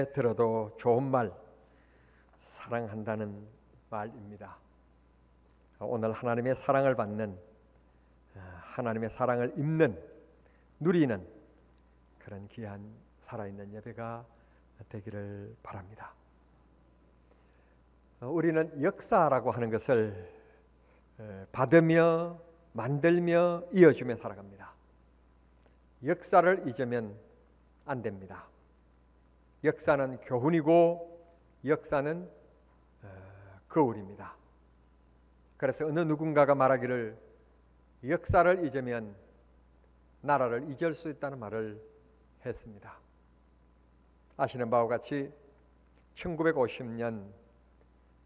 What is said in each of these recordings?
언제 들어도 좋은 말, 사랑한다는 말입니다. 오늘 하나님의 사랑을 받는, 하나님의 사랑을 입는, 누리는 그런 귀한 살아있는 예배가 되기를 바랍니다. 우리는 역사라고 하는 것을 받으며 만들며 이어주며 살아갑니다. 역사를 잊으면 안 됩니다. 역사는 교훈이고 역사는 거울입니다. 그래서 어느 누군가가 말하기를 역사를 잊으면 나라를 잊을 수 있다는 말을 했습니다. 아시는 바와 같이 1950년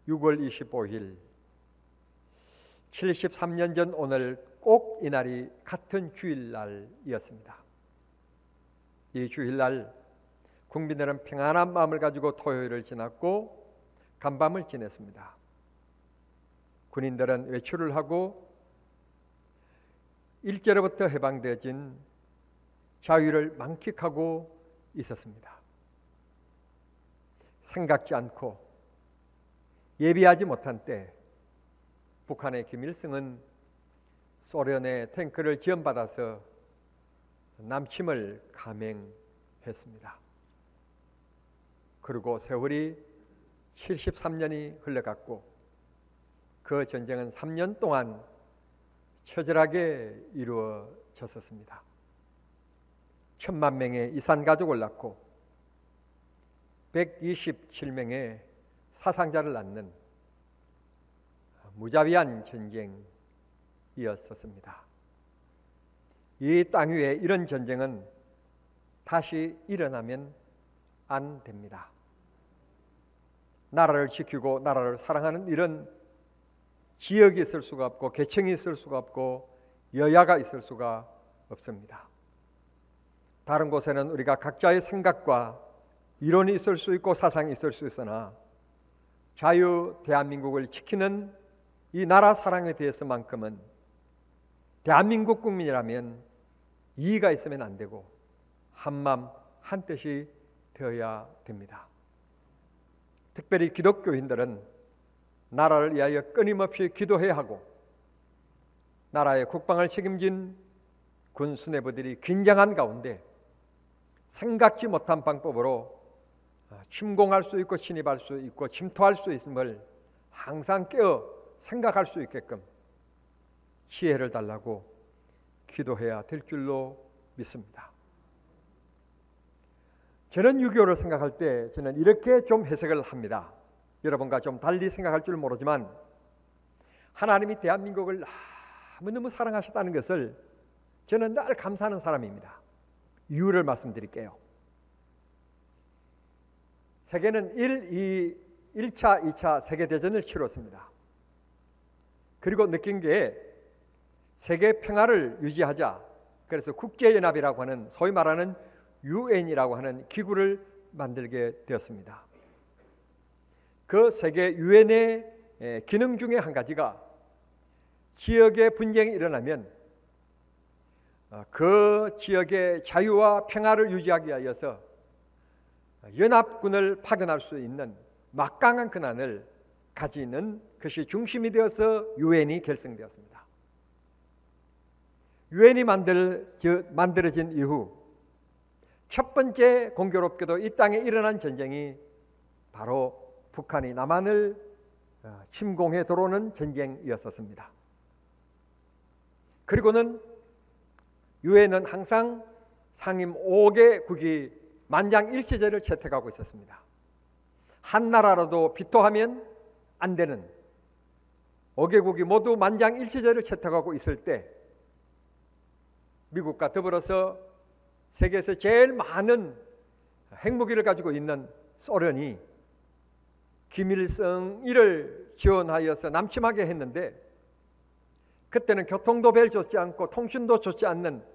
6월 25일 73년 전 오늘 꼭 이날이 같은 주일날이었습니다. 이 주일날 국민들은 평안한 마음을 가지고 토요일을 지났고 간밤을 지냈습니다. 군인들은 외출을 하고 일제로부터 해방되어진 자유를 만끽하고 있었습니다. 생각지 않고 예비하지 못한 때 북한의 김일성은 소련의 탱크를 지원받아서 남침을 감행했습니다. 그리고 세월이 73년이 흘러갔고 그 전쟁은 3년 동안 처절하게 이루어졌었습니다. 1000만 명의 이산가족을 낳고 127명의 사상자를 낳는 무자비한 전쟁이었었습니다. 이 땅 위에 이런 전쟁은 다시 일어나면 안 됩니다. 나라를 지키고 나라를 사랑하는 이런 지역이 있을 수가 없고 계층이 있을 수가 없고 여야가 있을 수가 없습니다. 다른 곳에는 우리가 각자의 생각과 이론이 있을 수 있고 사상이 있을 수 있으나 자유 대한민국을 지키는 이 나라 사랑에 대해서만큼은 대한민국 국민이라면 이의가 있으면 안 되고 한마음 한뜻이 되어야 됩니다. 특별히 기독교인들은 나라를 위하여 끊임없이 기도해야 하고 나라의 국방을 책임진 군 수뇌부들이 긴장한 가운데 생각지 못한 방법으로 침공할 수 있고 침입할 수 있고 침투할 수 있음을 항상 깨어 생각할 수 있게끔 지혜를 달라고 기도해야 될 줄로 믿습니다. 저는 6.25를 생각할 때 저는 이렇게 좀 해석을 합니다. 여러분과 좀 달리 생각할 줄 모르지만 하나님이 대한민국을 너무너무 사랑하셨다는 것을 저는 늘 감사하는 사람입니다. 이유를 말씀드릴게요. 세계는 1차, 2차 세계대전을 치렀습니다. 그리고 느낀 게 세계 평화를 유지하자. 그래서 국제연합이라고 하는 소위 말하는 UN이라고 하는 기구를 만들게 되었습니다. 그 세계 UN의 기능 중에 한 가지가 지역의 분쟁이 일어나면 그 지역의 자유와 평화를 유지하기 위해서 연합군을 파견할 수 있는 막강한 권한을 가지는 것이 중심이 되어서 유엔이 결성되었습니다. 유엔이 만들어진 이후 첫 번째 공교롭게도 이 땅에 일어난 전쟁이 바로 북한이 남한을 침공해 들어오는 전쟁이었었습니다. 그리고는 유엔은 항상 상임 5개국이 만장일치제를 채택하고 있었습니다. 한 나라라도 비토하면 안 되는 5개국이 모두 만장일치제를 채택하고 있을 때 미국과 더불어서 세계에서 제일 많은 핵무기를 가지고 있는 소련이 김일성이를 지원하여서 남침하게 했는데 그때는 교통도 별 좋지 않고 통신도 좋지 않는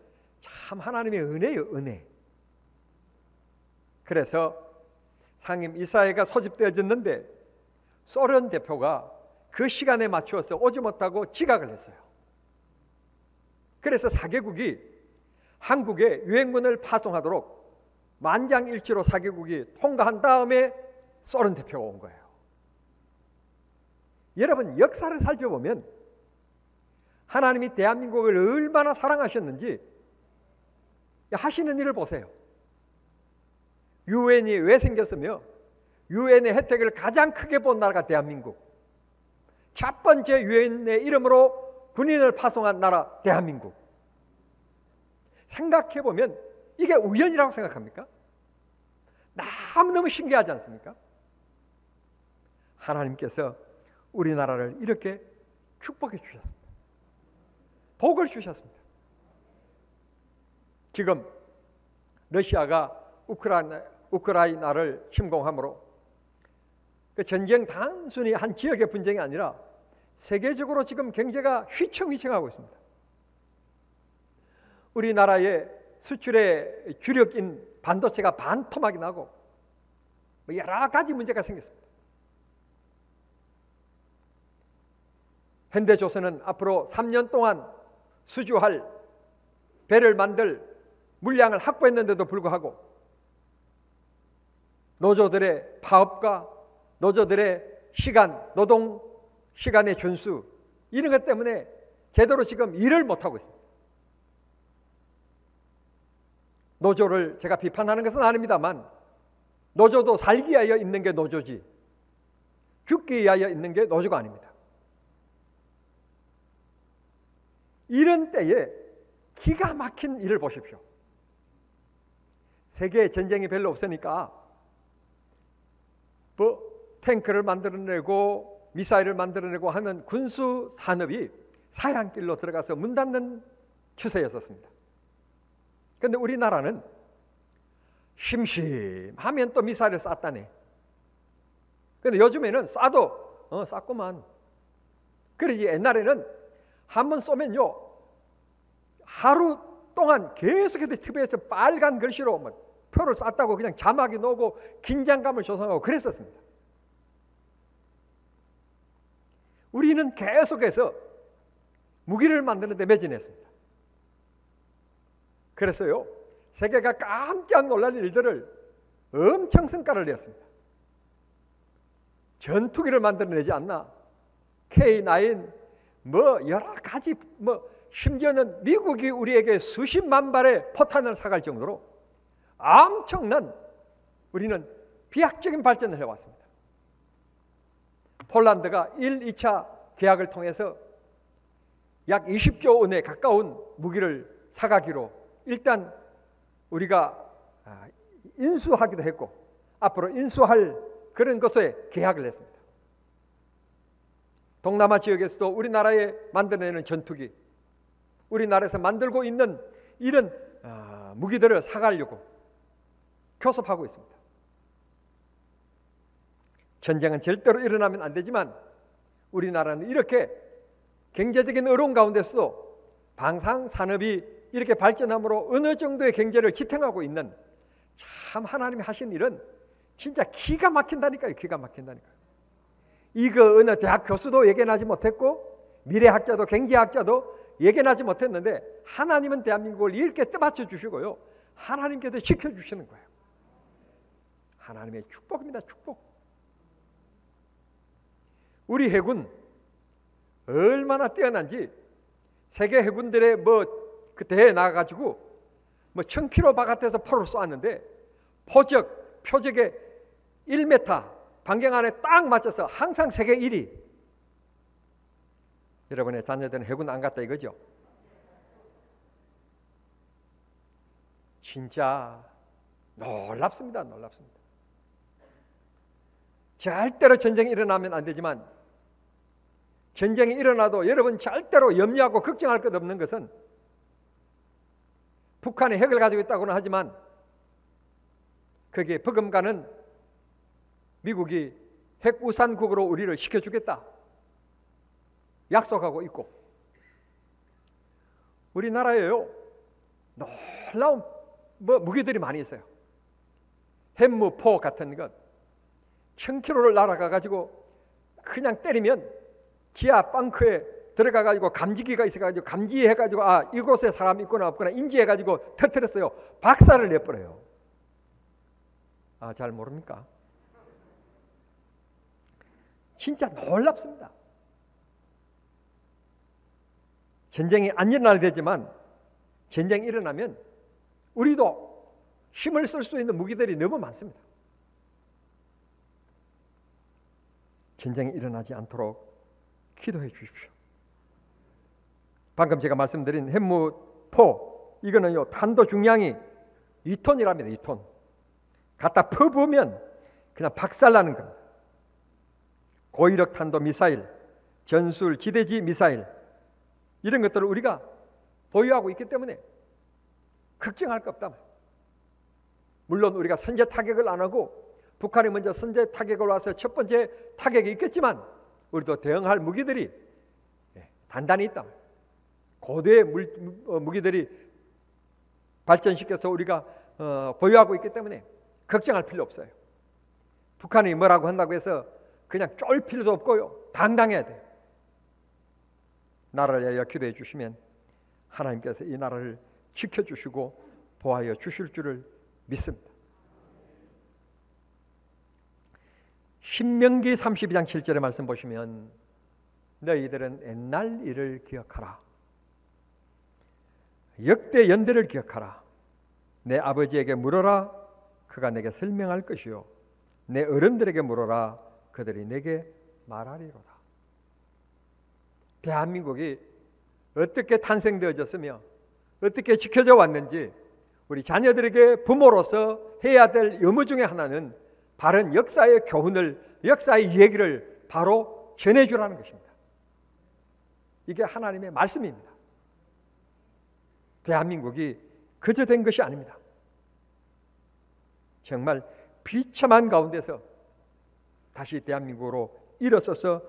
참 하나님의 은혜예요, 은혜. 그래서 상임 이사회가 소집되어졌는데 소련 대표가 그 시간에 맞추어서 오지 못하고 지각을 했어요. 그래서 4개국이 한국에 유엔군을 파송하도록 만장일치로 4개국이 통과한 다음에 소련 대표가 온 거예요. 여러분, 역사를 살펴보면 하나님이 대한민국을 얼마나 사랑하셨는지 하시는 일을 보세요. 유엔이 왜 생겼으며 유엔의 혜택을 가장 크게 본 나라가 대한민국. 첫 번째 유엔의 이름으로 군인을 파송한 나라 대한민국. 생각해보면 이게 우연이라고 생각합니까? 너무너무 신기하지 않습니까? 하나님께서 우리나라를 이렇게 축복해 주셨습니다. 복을 주셨습니다. 지금 러시아가 우크라이나를 침공함으로 그 전쟁 단순히 한 지역의 분쟁이 아니라 세계적으로 지금 경제가 휘청휘청하고 있습니다. 우리나라의 수출의 주력인 반도체가 반토막이 나고 여러 가지 문제가 생겼습니다. 현대조선은 앞으로 3년 동안 수주할 배를 만들 물량을 확보했는데도 불구하고 노조들의 파업과 노조들의 노동 시간의 준수, 이런 것 때문에 제대로 지금 일을 못하고 있습니다. 노조를 제가 비판하는 것은 아닙니다만 노조도 살기 위하여 있는 게 노조지 죽기 위하여 있는 게 노조가 아닙니다. 이런 때에 기가 막힌 일을 보십시오. 세계에 전쟁이 별로 없으니까 탱크를 만들어내고 미사일을 만들어내고 하는 군수 산업이 사양길로 들어가서 문 닫는 추세였었습니다. 그런데 우리나라는 심심하면 또 미사일을 쐈다네. 그런데 요즘에는 쏴도 쐈구만. 그러지 옛날에는 한번 쏘면요 하루 동안 계속해서 TV에서 빨간 글씨로 표를 쐈다고 그냥 자막이 나오고 긴장감을 조성하고 그랬었습니다. 우리는 계속해서 무기를 만드는 데 매진했습니다. 그래서요 세계가 깜짝 놀랄 일들을 엄청 성과를 냈습니다. 전투기를 만들어내지 않나, K9 여러 가지 심지어는 미국이 우리에게 수십만 발의 포탄을 사갈 정도로 엄청난 우리는 비약적인 발전을 해왔습니다. 폴란드가 1, 2차 계약을 통해서 약 20조 원에 가까운 무기를 사가기로 일단 우리가 인수하기도 했고 앞으로 인수할 그런 것에 계약을 했습니다. 동남아 지역에서도 우리나라에 만들어내는 전투기, 우리나라에서 만들고 있는 이런 무기들을 사가려고 교섭하고 있습니다. 전쟁은 절대로 일어나면 안 되지만 우리나라는 이렇게 경제적인 어려움 가운데서도 방산산업이 이렇게 발전함으로 어느 정도의 경제를 지탱하고 있는, 참 하나님이 하신 일은 진짜 기가 막힌다니까요. 기가 막힌다니까요. 이거 어느 대학 교수도 예견하지 못했고 미래학자도 경제학자도 예견하지 못했는데 하나님은 대한민국을 이렇게 떠받쳐 주시고요 하나님께서 지켜주시는 거예요. 하나님의 축복입니다. 축복. 우리 해군 얼마나 뛰어난지 세계 해군들의 그 대회에 나가가지고 1000km 바깥에서 포를 쏘았는데 표적에 1m 반경 안에 딱 맞춰서 항상 세계 1위. 여러분의 자녀들은 해군 안 갔다 이거죠? 진짜 놀랍습니다. 놀랍습니다. 절대로 전쟁이 일어나면 안 되지만 전쟁이 일어나도 여러분 절대로 염려하고 걱정할 것 없는 것은 북한이 핵을 가지고 있다고는 하지만 거기에 버금가는 미국이 핵우산국으로 우리를 시켜주겠다 약속하고 있고, 우리나라에요 놀라운 무기들이 많이 있어요. 햄무포 같은 것 1000km를 날아가가지고 그냥 때리면 기아 벙커에 들어가가지고 감지기가 있어가지고 감지해가지고 이곳에 사람이 있구나 없구나 인지해가지고 터뜨렸어요. 박살을 내버려요. 잘 모릅니까? 진짜 놀랍습니다. 전쟁이 안 일어나야 되지만 전쟁이 일어나면 우리도 힘을 쓸 수 있는 무기들이 너무 많습니다. 전쟁이 일어나지 않도록 기도해 주십시오. 방금 제가 말씀드린 현무포, 이거는요 탄도 중량이 2톤이랍니다. 2톤. 갖다 퍼부으면 그냥 박살나는 겁니다. 고위력 탄도 미사일, 전술 지대지 미사일, 이런 것들을 우리가 보유하고 있기 때문에 걱정할 거 없다. 물론 우리가 선제 타격을 안 하고 북한이 먼저 선제 타격을 와서 첫 번째 타격이 있겠지만 우리도 대응할 무기들이 단단히 있다. 고대의 무기들이 발전시켜서 우리가 보유하고 있기 때문에 걱정할 필요 없어요. 북한이 뭐라고 한다고 해서 그냥 쫄 필요도 없고요. 당당해야 돼요. 나라를 위하여 기도해 주시면 하나님께서 이 나라를 지켜주시고 보호하여 주실 줄을 믿습니다. 신명기 32장 7절의 말씀 보시면 너희들은 옛날 일을 기억하라. 역대 연대를 기억하라. 내 아버지에게 물어라. 그가 내게 설명할 것이요. 내 어른들에게 물어라. 그들이 내게 말하리로다. 대한민국이 어떻게 탄생되어졌으며 어떻게 지켜져 왔는지 우리 자녀들에게 부모로서 해야 될 의무 중에 하나는 바른 역사의 교훈을, 역사의 얘기를 바로 전해주라는 것입니다. 이게 하나님의 말씀입니다. 대한민국이 그저 된 것이 아닙니다. 정말 비참한 가운데서 다시 대한민국으로 일어서서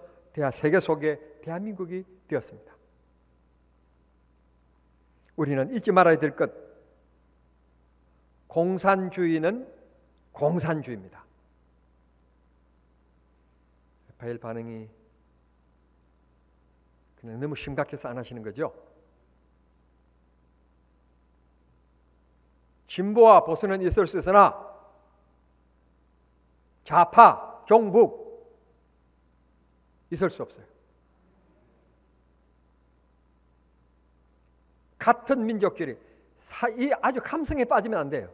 세계 속에 대한민국이 되었습니다. 우리는 잊지 말아야 될 것, 공산주의는 공산주의입니다. 파일 반응이 그냥 너무 심각해서 안 하시는 거죠? 진보와 보수는 있을 수 있으나 좌파, 종북 있을 수 없어요. 같은 민족끼리 이 아주 감성에 빠지면 안 돼요.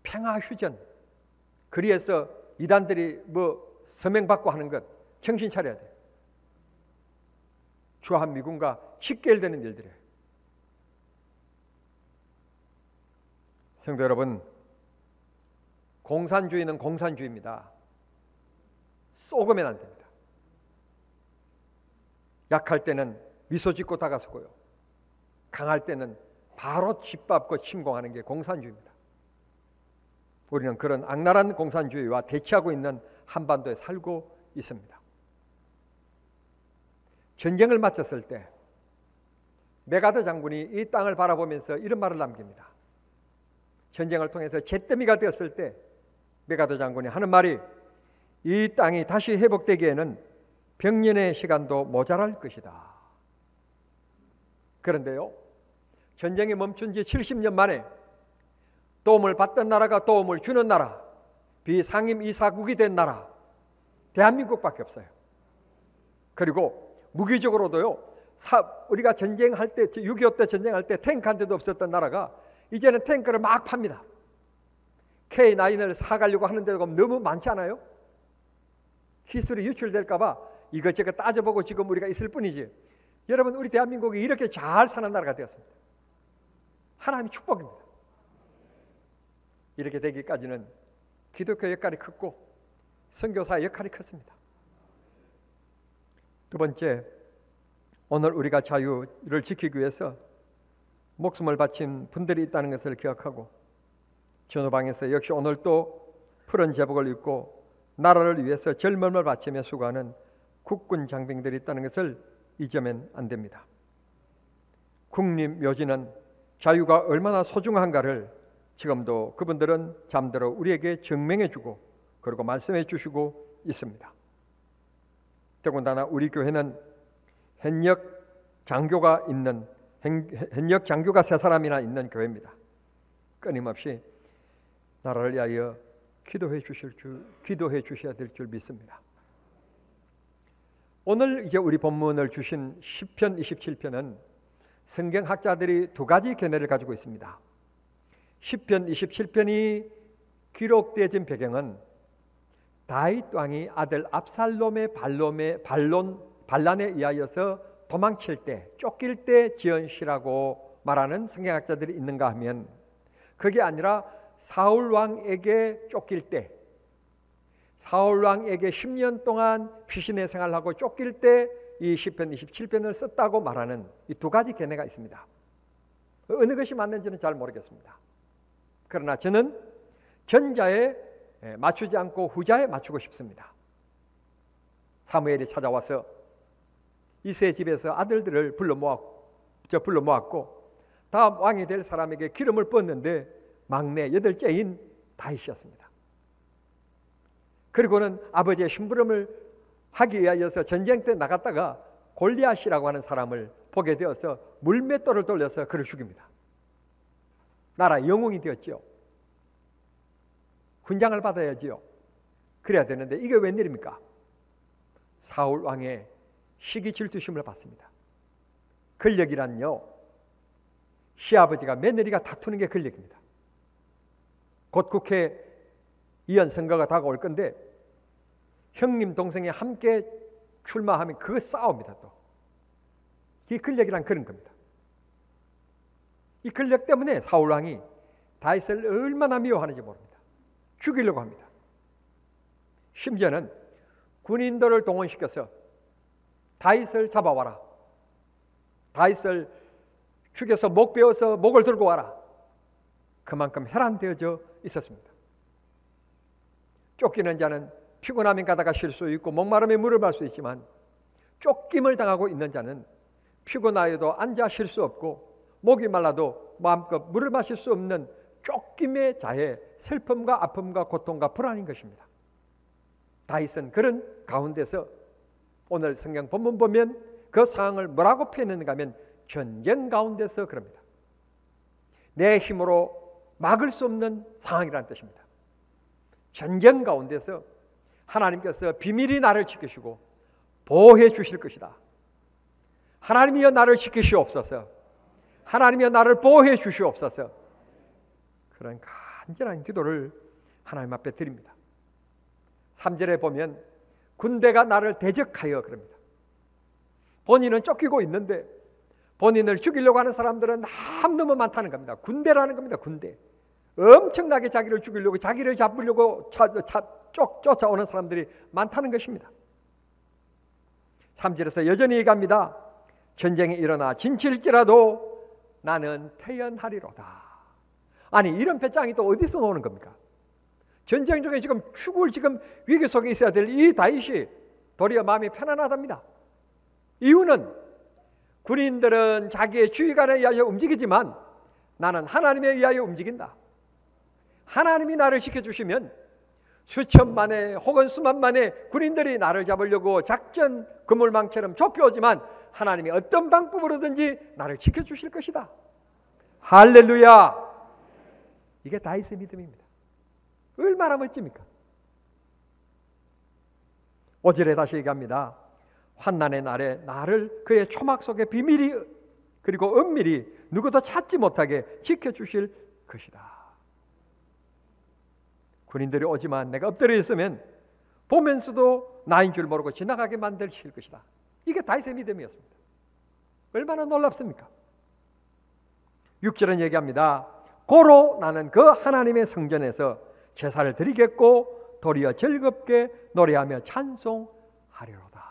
평화휴전, 그리해서 이단들이 서명받고 하는 것 정신 차려야 돼요. 주한미군과 직결되는 일들이에요. 성도 여러분, 공산주의는 공산주의입니다. 쏘으면 안 됩니다. 약할 때는 미소 짓고 다가서고요. 강할 때는 바로 짓밟고 침공하는 게 공산주의입니다. 우리는 그런 악랄한 공산주의와 대치하고 있는 한반도에 살고 있습니다. 전쟁을 마쳤을 때 메가더 장군이 이 땅을 바라보면서 이런 말을 남깁니다. 전쟁을 통해서 잿더미가 되었을 때 메가더 장군이 하는 말이, 이 땅이 다시 회복되기에는 병년의 시간도 모자랄 것이다. 그런데요, 전쟁이 멈춘 지 70년 만에 도움을 받던 나라가 도움을 주는 나라, 비상임 이사국이 된 나라, 대한민국밖에 없어요. 그리고 무기적으로도요, 우리가 전쟁할 때, 6.25 때 전쟁할 때 탱크 한 대도 없었던 나라가 이제는 탱크를 막 팝니다. K9을 사가려고 하는데도 너무 많지 않아요? 기술이 유출될까 봐 이것저것 따져보고 지금 우리가 있을 뿐이지. 여러분, 우리 대한민국이 이렇게 잘 사는 나라가 되었습니다. 하나님의 축복입니다. 이렇게 되기까지는 기독교 역할이 컸고 선교사의 역할이 컸습니다. 두 번째, 오늘 우리가 자유를 지키기 위해서 목숨을 바친 분들이 있다는 것을 기억하고 전후방에서 역시 오늘 또 푸른 제복을 입고 나라를 위해서 젊음을 바치며 수고하는 국군 장병들이 있다는 것을 잊으면 안 됩니다. 국립묘지는 자유가 얼마나 소중한가를 지금도 그분들은 잠대로 우리에게 증명해 주고 그리고 말씀해 주시고 있습니다. 더군다나 우리 교회는 현역 장교가 세 사람이나 있는 교회입니다. 끊임없이 나라를 위하여 기도해 주셔야 될 줄 믿습니다. 오늘 이제 우리 본문을 주신 시편 27편은 성경학자들이 두 가지 견해를 가지고 있습니다. 시편 27편이 기록되어진 배경은 다윗 왕이 아들 압살롬의 반란에 의하여서 도망칠 때, 쫓길 때 지은 시라고 말하는 성경학자들이 있는가 하면, 그게 아니라 사울 왕에게 쫓길 때, 사울 왕에게 10년 동안 피신의 생활을 하고 쫓길 때 이 시편 27편을 썼다고 말하는 이 두 가지 견해가 있습니다. 어느 것이 맞는지는 잘 모르겠습니다. 그러나 저는 전자에 맞추지 않고 후자에 맞추고 싶습니다. 사무엘이 찾아와서 이세 집에서 아들들을 불러 모았고 다음 왕이 될 사람에게 기름을 붓는데 막내 8째인 다윗이었습니다. 그리고는 아버지의 심부름을 하기 위하여서 전쟁 때 나갔다가 골리앗이라고 하는 사람을 보게 되어서 물맷돌을 돌려서 그를 죽입니다. 나라 영웅이 되었지요. 훈장을 받아야지요. 그래야 되는데 이게 웬일입니까? 사울 왕의 시기 질투심을 받습니다. 권력이란요, 시아버지가 며느리가 다투는 게 권력입니다. 곧 국회의원 선거가 다가올 건데 형님 동생이 함께 출마하면 그거 싸웁니다. 또 이 권력이란 그런 겁니다. 이 권력 때문에 사울 왕이 다윗을 얼마나 미워하는지 모릅니다. 죽이려고 합니다. 심지어는 군인들을 동원시켜서 다윗을 잡아와라, 다윗을 죽여서 목 베어서 목을 들고 와라, 그만큼 혈안되어져 있었습니다. 쫓기는 자는 피곤하면 가다가 쉴 수 있고 목마르면 물을 마실 수 있지만, 쫓김을 당하고 있는 자는 피곤하여도 앉아 쉴 수 없고 목이 말라도 마음껏 물을 마실 수 없는 쫓김의 자의 슬픔과 아픔과 고통과 불안인 것입니다. 다윗은 그런 가운데서 오늘 성경 본문 보면 그 상황을 뭐라고 표현했는가 하면 전쟁 가운데서 그럽니다. 내 힘으로 막을 수 없는 상황이라는 뜻입니다. 전쟁 가운데서 하나님께서 비밀히 나를 지키시고 보호해 주실 것이다. 하나님이여 나를 지키시옵소서, 하나님이여 나를 보호해 주시옵소서, 그런 간절한 기도를 하나님 앞에 드립니다. 3절에 보면 군대가 나를 대적하여 그럽니다. 본인은 쫓기고 있는데 본인을 죽이려고 하는 사람들은 너무 많다는 겁니다. 군대라는 겁니다. 군대. 엄청나게 자기를 죽이려고, 자기를 잡으려고 쫓아오는 사람들이 많다는 것입니다. 3절에서 여전히 얘기합니다. 전쟁이 일어나 진칠지라도 나는 태연하리로다. 아니, 이런 배짱이 또 어디서 나오는 겁니까? 전쟁 중에 지금 죽을 위기 속에 있어야 될 이 다윗이 도리어 마음이 편안하답니다. 이유는 군인들은 자기의 주의관에 의하여 움직이지만 나는 하나님에 의하여 움직인다. 하나님이 나를 지켜주시면 수천만의 혹은 수만만의 군인들이 나를 잡으려고 작전 그물망처럼 좁혀오지만 하나님이 어떤 방법으로든지 나를 지켜주실 것이다. 할렐루야. 이게 다윗의 믿음입니다. 얼마나 멋집니까? 5절에 다시 얘기합니다. 환난의 날에 나를 그의 초막 속에 비밀히 그리고 은밀히 누구도 찾지 못하게 지켜주실 것이다. 군인들이 오지만 내가 엎드려 있으면 보면서도 나인 줄 모르고 지나가게 만드실 것이다. 이게 다윗의 믿음이었습니다. 얼마나 놀랍습니까? 6절은 얘기합니다. 고로 나는 그 하나님의 성전에서 제사를 드리겠고 도리어 즐겁게 노래하며 찬송하리로다.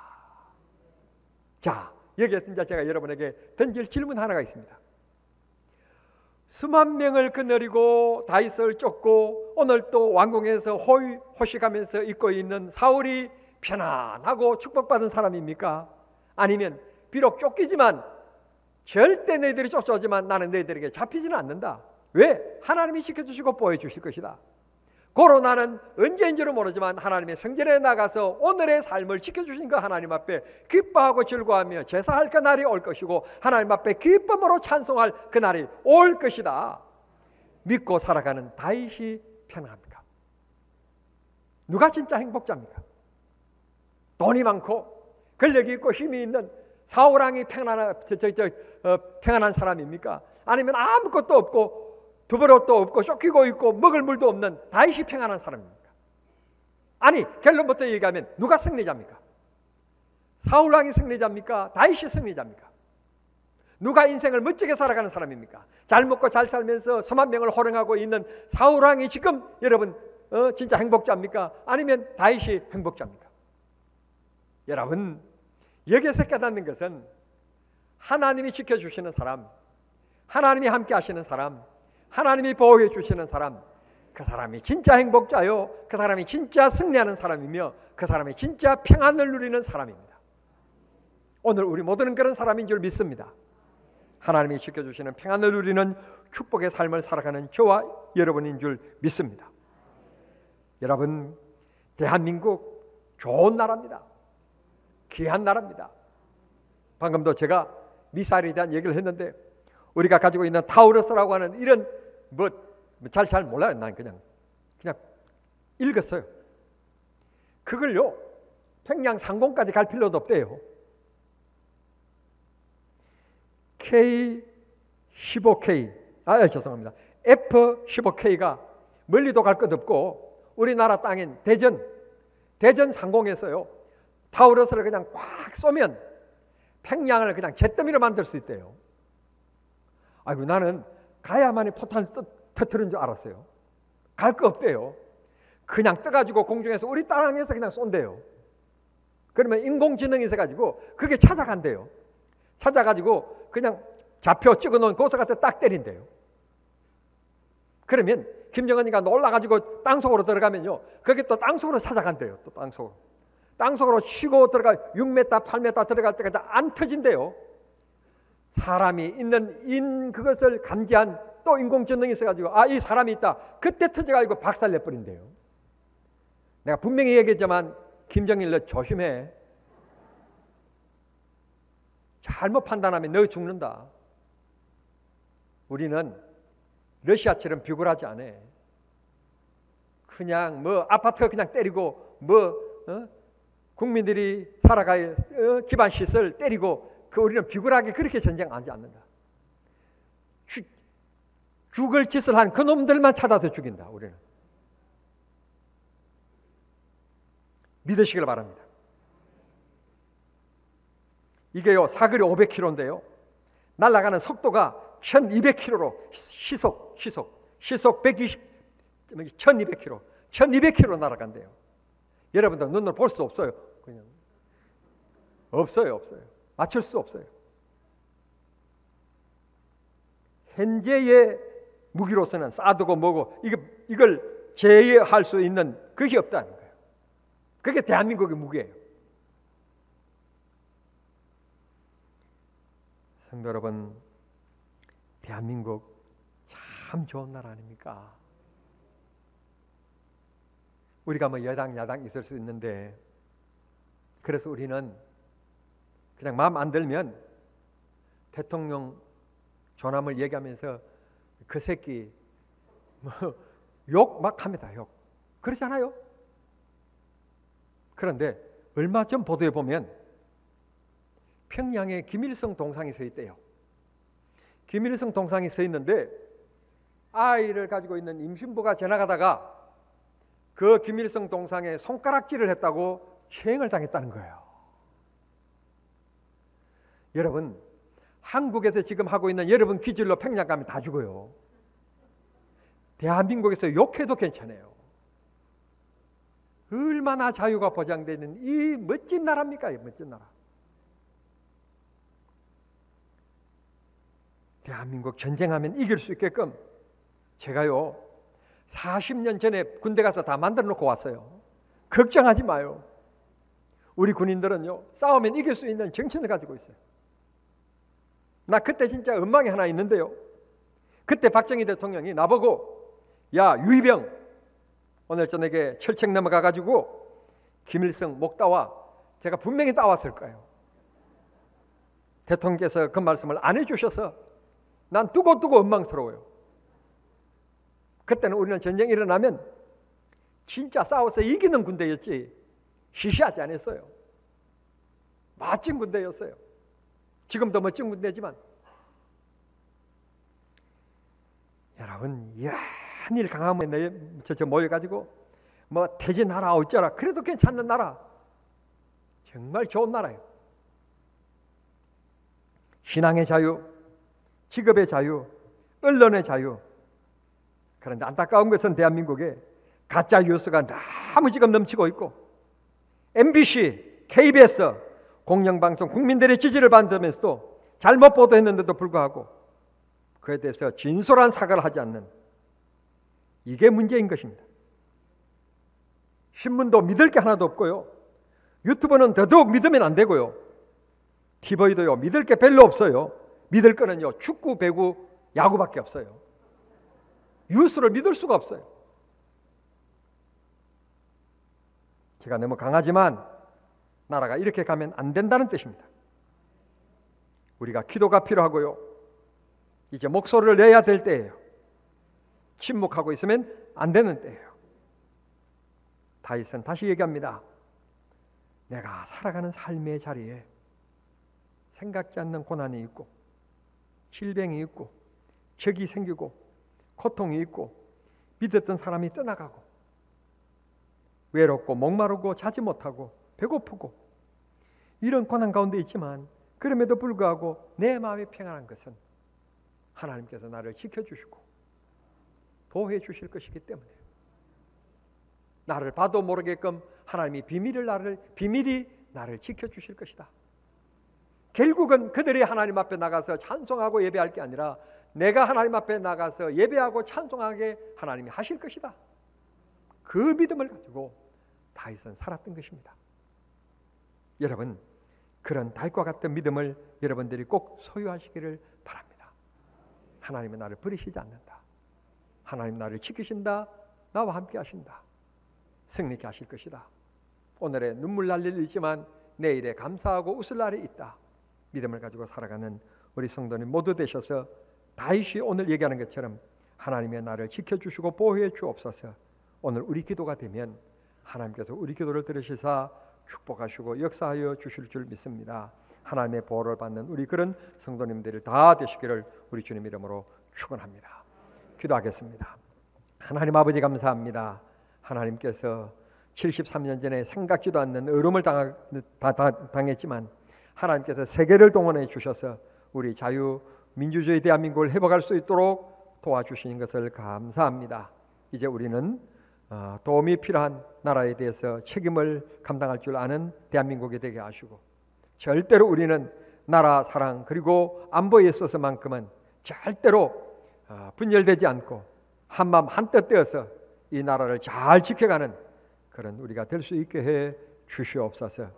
자, 여기에서 이제 제가 여러분에게 던질 질문 하나가 있습니다. 수만 명을 거느리고 다윗을 쫓고 오늘 또 왕궁에서 호식하면서 있고 있는 사울이 편안하고 축복받은 사람입니까? 아니면 비록 쫓기지만 절대 너희들이 쫓아오지만 나는 너희들에게 잡히지는 않는다. 왜? 하나님이 지켜주시고 보여주실 것이다. 고로 나는 언제인지는 모르지만 하나님의 성전에 나가서 오늘의 삶을 지켜주신 그 하나님 앞에 기뻐하고 즐거워하며 제사할 그날이 올 것이고 하나님 앞에 기쁨으로 찬송할 그날이 올 것이다. 믿고 살아가는 다윗이 편안합니까? 누가 진짜 행복자입니까? 돈이 많고 권력이 있고 힘이 있는 사울왕이 평안한 사람입니까? 아니면 아무것도 없고 두버릇도 없고 쫓기고 있고 먹을 물도 없는 다윗이 평안한 사람입니까? 아니, 결론부터 얘기하면 누가 승리자입니까? 사울왕이 승리자입니까? 다윗이 승리자입니까? 누가 인생을 멋지게 살아가는 사람입니까? 잘 먹고 잘 살면서 수만 명을 호령하고 있는 사울왕이 지금 여러분 진짜 행복자입니까? 아니면 다윗이 행복자입니까? 여러분, 여기에서 깨닫는 것은 하나님이 지켜주시는 사람, 하나님이 함께 하시는 사람, 하나님이 보호해 주시는 사람, 그 사람이 진짜 행복자요, 그 사람이 진짜 승리하는 사람이며 그 사람이 진짜 평안을 누리는 사람입니다. 오늘 우리 모두는 그런 사람인 줄 믿습니다. 하나님이 지켜주시는 평안을 누리는 축복의 삶을 살아가는 저와 여러분인 줄 믿습니다. 여러분, 대한민국 좋은 나라입니다. 귀한 나라입니다. 방금도 제가 미사일에 대한 얘기를 했는데 우리가 가지고 있는 타우러스라고 하는 이런 잘 몰라요. 난 그냥 읽었어요. 그걸요 평양 상공까지 갈 필요도 없대요. K-15K 죄송합니다. F-15K가 멀리도 갈 것 없고 우리나라 땅인 대전 상공에서요 타우러스를 그냥 꽉 쏘면 평양을 그냥 잿더미로 만들 수 있대요. 아이고, 나는 가야만이 포탄 터뜨린 줄 알았어요. 갈 거 없대요. 그냥 떠가지고 공중에서 우리 땅에서 그냥 쏜대요. 그러면 인공지능이 있어가지고 그게 찾아간대요. 찾아가지고 그냥 좌표 찍어놓은 고서 가서 딱 때린대요. 그러면 김정은이가 놀라가지고 땅속으로 들어가면요 그게 또 땅속으로 찾아간대요. 또 땅속으로 치고 들어가 6m 8m 들어갈 때까지 안 터진대요. 사람이 있는 그것을 감지한 또 인공지능이 있어가지고 이 사람이 있다. 그때 터져가지고 박살내버린대요. 내가 분명히 얘기했지만 김정일 너 조심해. 잘못 판단하면 너 죽는다. 우리는 러시아처럼 비굴하지 않아. 그냥 아파트 그냥 때리고 국민들이 살아갈 기반 시설 때리고 우리는 비굴하게 그렇게 전쟁하지 않는다. 죽을 짓을 한 그놈들만 찾아서 죽인다. 우리는 믿으시길 바랍니다. 이게요 사거리 500km인데요 날아가는 속도가 1200km로 시속 1200km 1200km 날아간대요. 여러분들 눈으로 볼 수 없어요. 그냥 없어요. 맞출 수 없어요. 현재의 무기로서는 사드고 뭐고 이걸 제어할 수 있는 그게 없다는 거예요. 그게 대한민국의 무기예요. 성도 여러분, 대한민국 참 좋은 나라 아닙니까? 우리가 여당 야당 있을 수 있는데 그래서 우리는 그냥 마음 안 들면 대통령 조남을 얘기하면서 그 새끼 욕 막 합니다. 욕. 그렇잖아요. 그런데 얼마 전 보도에 보면 평양에 김일성 동상이 서 있대요. 김일성 동상이 서 있는데 아이를 가지고 있는 임신부가 지나가다가 그 김일성 동상에 손가락질을 했다고 체행을 당했다는 거예요. 여러분, 한국에서 지금 하고 있는 여러분 기질로 평양 가면 다 죽어요. 대한민국에서 욕해도 괜찮아요. 얼마나 자유가 보장되는 이 멋진 나라입니까? 이 멋진 나라. 대한민국 전쟁하면 이길 수 있게끔 제가요 40년 전에 군대 가서 다 만들어 놓고 왔어요. 걱정하지 마요. 우리 군인들은요 싸우면 이길 수 있는 정신을 가지고 있어요. 나 그때 진짜 엉망이 하나 있는데요. 그때 박정희 대통령이 나보고 야 유이병 오늘 저녁에 철책 넘어가 가지고 김일성 목 따와. 제가 분명히 따왔을 거예요. 대통령께서 그 말씀을 안 해주셔서 난 두고두고 원망스러워요. 그때는 우리는 전쟁이 일어나면 진짜 싸워서 이기는 군대였지 시시하지 않았어요. 멋진 군대였어요. 지금도 멋진 군대지만 여러분 한일 강함에 모여가지고 뭐 대진하라 어쩌라 그래도 괜찮은 나라, 정말 좋은 나라예요. 신앙의 자유, 직업의 자유, 언론의 자유. 그런데 안타까운 것은 대한민국에 가짜 뉴스가 너무 지금 넘치고 있고 MBC, KBS 공영방송 국민들의 지지를 받으면서도 잘못 보도했는데도 불구하고 그에 대해서 진솔한 사과를 하지 않는, 이게 문제인 것입니다. 신문도 믿을 게 하나도 없고요. 유튜브는 더더욱 믿으면 안 되고요. TV도요 믿을 게 별로 없어요. 믿을 거는요 축구, 배구, 야구밖에 없어요. 뉴스를 믿을 수가 없어요. 제가 너무 강하지만 나라가 이렇게 가면 안 된다는 뜻입니다. 우리가 기도가 필요하고요. 이제 목소리를 내야 될 때예요. 침묵하고 있으면 안 되는 때예요. 다윗은 다시 얘기합니다. 내가 살아가는 삶의 자리에 생각지 않는 고난이 있고 질병이 있고 적이 생기고 고통이 있고 믿었던 사람이 떠나가고 외롭고 목마르고 자지 못하고 배고프고 이런 고난 가운데 있지만 그럼에도 불구하고 내 마음이 평안한 것은 하나님께서 나를 지켜주시고 보호해 주실 것이기 때문에 나를 봐도 모르게끔 하나님이 비밀이 나를 지켜주실 것이다. 결국은 그들이 하나님 앞에 나가서 찬송하고 예배할 게 아니라 내가 하나님 앞에 나가서 예배하고 찬송하게 하나님이 하실 것이다. 그 믿음을 가지고 다윗은 살았던 것입니다. 여러분, 그런 다윗과 같은 믿음을 여러분들이 꼭 소유하시기를 바랍니다. 하나님은 나를 버리시지 않는다. 하나님 나를 지키신다. 나와 함께 하신다. 승리케 하실 것이다. 오늘의 눈물 날 일 있지만 내일에 감사하고 웃을 날이 있다. 믿음을 가지고 살아가는 우리 성도님 모두 되셔서 다윗이 오늘 얘기하는 것처럼 하나님의 나를 지켜주시고 보호해 주옵소서. 오늘 우리 기도가 되면 하나님께서 우리 기도를 들으시사 축복하시고 역사하여 주실 줄 믿습니다. 하나님의 보호를 받는 우리 그런 성도님들이 다 되시기를 우리 주님 이름으로 축원합니다. 기도하겠습니다. 하나님 아버지 감사합니다. 하나님께서 73년 전에 생각지도 않는 어려움을 당했지만 하나님께서 세계를 동원해 주셔서 우리 자유민주주의 대한민국을 회복할 수 있도록 도와주시는 것을 감사합니다. 이제 우리는 도움이 필요한 나라에 대해서 책임을 감당할 줄 아는 대한민국이 되게 하시고 절대로 우리는 나라 사랑 그리고 안보에 있어서만큼은 절대로 분열되지 않고 한마음 한뜻 되어서 이 나라를 잘 지켜가는 그런 우리가 될 수 있게 해 주시옵소서.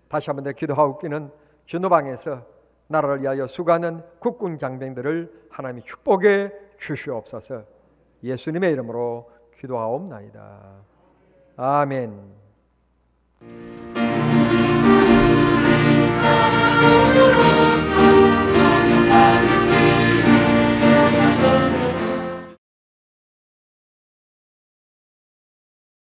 다시 한번 더 기도하옵기는 주노방에서 나라를 위하여 수고하는 국군 장병들을 하나님이 축복해 주시옵소서. 예수님의 이름으로 기도하옵나이다. 아멘.